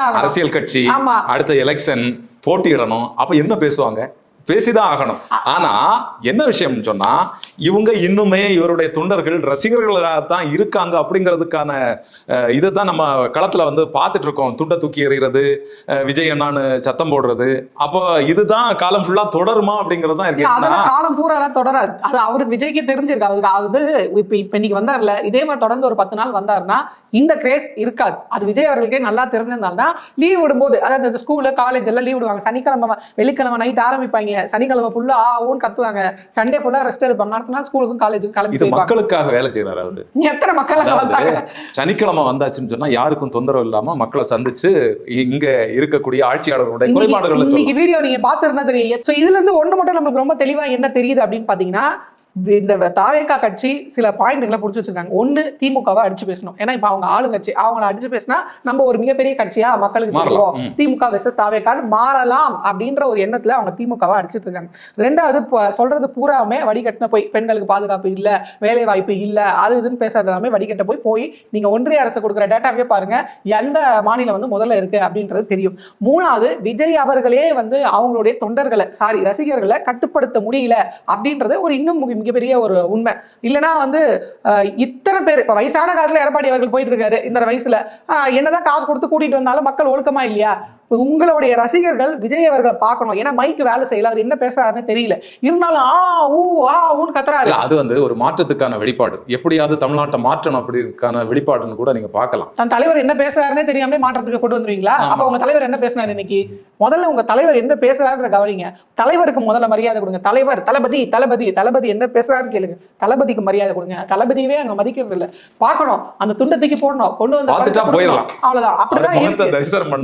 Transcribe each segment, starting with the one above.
பேசிதான் அரசியல் கட்சி அடுத்த எலெக்ஷன் போட்டியிடணும், அப்ப என்ன பேசுவாங்க? பேசிதான் ஆகணும். ஆனா என்ன விஷயம்னு சொன்னா, இவங்க இன்னுமே இவருடைய தொண்டர்கள் ரசிகர்களாக தான் இருக்காங்க அப்படிங்கிறதுக்கான இதைத்தான் நம்ம களத்துல வந்து பார்த்துட்டு இருக்கோம். துண்டை தூக்கி எறிகிறது, விஜய் அண்ணான்னு சத்தம் போடுறது. அப்போ இதுதான் காலம் ஃபுல்லா தொடருமா அப்படிங்கிறது தான் இருக்கு. காலம் பூரா தொடராது. அது அவருக்கு விஜய்க்கு தெரிஞ்சிருக்கு. அதாவது இப்ப இன்னைக்கு வந்தார்ல, இதே மாதிரி தொடர்ந்து ஒரு 10 நாள் வந்தாருன்னா இந்த கிரேஸ் இருக்காது. அது விஜய் அவர்களுக்கே நல்லா தெரிஞ்சிருந்தால்தான் லீவ் விடும்போது, அதாவது ஸ்கூலு காலேஜ் எல்லாம் லீவ் விடுவாங்க. சனிக்கிழமை வெள்ளிக்கிழமை நைட் ஆரம்பிப்பாங்க, சனிக்கிழமை ஃபுல்லா ஆவுன்னு கத்துவாங்க, சண்டே ஃபுல்லா ரெஸ்ட் எடுப்பாங்க. அடுத்த நாள் ஸ்கூலுக்கும் காலேஜுக்கும் கிளம்பி. இது மக்களுக்காக வேலை செய்யறாரு அவரு. எத்தனை மக்கள் சனிக்கிழமை வந்தாச்சுன்னு சொன்னா யாருக்கும் தொந்தரவு இல்லாம மக்களை சந்திச்சு இங்க இருக்கக்கூடிய ஆட்சியாளர்களுடைய குறைபாடுகளை இன்னைக்கு வீடியோ நீங்க பாத்துருந்தா தெரியும். இதுல இருந்து ஒண்ணு மட்டும் நமக்கு ரொம்ப தெளிவா என்ன தெரியுது அப்படின்னு பாத்தீங்கன்னா, இந்த தாவேகா கட்சி சில பாயிண்ட்களை புடிச்சு வச்சிருக்காங்க. ஒண்ணு, திமுகவை அடிச்சு பேசணும். ஏன்னா இப்ப அவங்க ஆளுங்கட்சி, அவங்களை அடிச்சு பேசினா நம்ம ஒரு மிகப்பெரிய கட்சியா மக்களுக்கு தெரியும், திமுக வெர்சஸ் தாவேகான்னு மாறலாம் அப்படின்ற ஒரு எண்ணத்துல அவங்க திமுகவை அடிச்சுட்டு இருக்காங்க. ரெண்டாவது, சொல்றது பூராமே வடிகட்டின போய், பெண்களுக்கு பாதுகாப்பு இல்ல, வேலை வாய்ப்பு இல்ல, அது இதுன்னு பேசுறது எல்லாமே வடிகட்ட போய் நீங்க ஒன்றிய அரசு கொடுக்குற டேட்டாவே பாருங்க, எந்த மாநிலம் வந்து முதல்ல இருக்கு அப்படின்றது தெரியும். மூணாவது, விஜய் அவர்களே வந்து அவங்களுடைய தொண்டர்களை ரசிகர்களை கட்டுப்படுத்த முடியல அப்படின்றது ஒரு இன்னும் மிகப்பெரிய ஒரு உண்மை. இல்லைன்னா வந்து இத்தனை பேர் இப்ப வயசான காலத்துல எடப்பாடி அவர்கள் போயிட்டு இருக்காரு, இந்த வயசுல என்னதான் காசு கொடுத்து கூட்டிட்டு வந்தாலும் மக்கள் ஒழுக்கமா இல்லையா? உங்களுடைய ரசிகர்கள் விஜய் அவர்களை பார்க்கணும். ஏன்னா மைக்கு வேலை செய்யல, அவர் என்ன பேசுறாருன்னு தெரியல, இருந்தாலும் கத்துறாரு. அது வந்து ஒரு மாற்றத்துக்கான வெளிப்பாடு. எப்படியாவது தமிழ்நாட்டை மாற்றணும் அப்படிக்கான வெளிப்பாடுன்னு கூட நீங்க பார்க்கலாம். தன் தலைவர் என்ன பேசுறாருன்னே தெரியாம மாற்றத்துக்கு கொண்டு வந்துருவீங்களா? அப்ப உங்க தலைவர் என்ன பேசினாரு இன்னைக்கு? முதல்ல உங்க தலைவர் என்ன பேசுறாருன்ற கவனிங்க. தலைவருக்கு முதல்ல மரியாதை கொடுங்க. தலைவர் தளபதி தளபதி தளபதி என்ன பேசுறாருன்னு கேளுங்க. தளபதிக்கு மரியாதை கொடுங்க. தளபதியவே அங்க மதிக்கிறது இல்ல. பார்க்கணும், அந்த துண்டத்துக்கு போடணும், கொண்டு வந்து அவ்வளவுதான். அப்படிதான்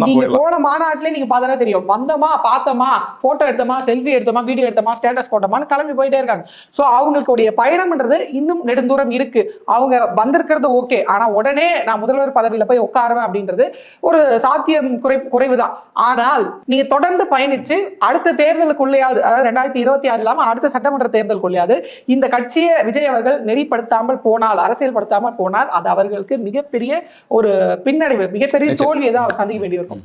நீங்க போன மாநாட்டிலே நீங்க பார்த்தா தெரியும். வந்தோமா, பார்த்தோமா, போட்டோ எடுத்தோமா, செல்ஃபி எடுத்தோமா, வீடியோ எடுத்தோமா, ஸ்டேட்டஸ் போட்டோமான்னு கிளம்பி போயிட்டே இருக்காங்க. சோ அவங்களுடைய பயணம்ன்றது இன்னும் நெடுந்தூரம் இருக்கு. அவங்க வந்திருக்கிறது ஓகே, ஆனா உடனே நான் முதல்வர் பதவியில போய் உட்காருவேன் அப்படின்றது ஒரு சாத்தியம் குறைவுதான். ஆனால் நீங்க தொடர்ந்து பயணிச்சு அடுத்த தேர்தலுக்குள்ளேயாவது, அதாவது 2026 இல்லாம அடுத்த சட்டமன்ற தேர்தலுக்குள்ளேயாவது இந்த கட்சியை விஜய் அவர்கள் நெறிப்படுத்தாமல் போனால், அரசியல் படுத்தாமல் போனால், அது அவர்களுக்கு மிகப்பெரிய ஒரு பின்னடைவு, மிகப்பெரிய தோல்வியை தான் அவர் சந்திக்க வேண்டியிருக்கும்.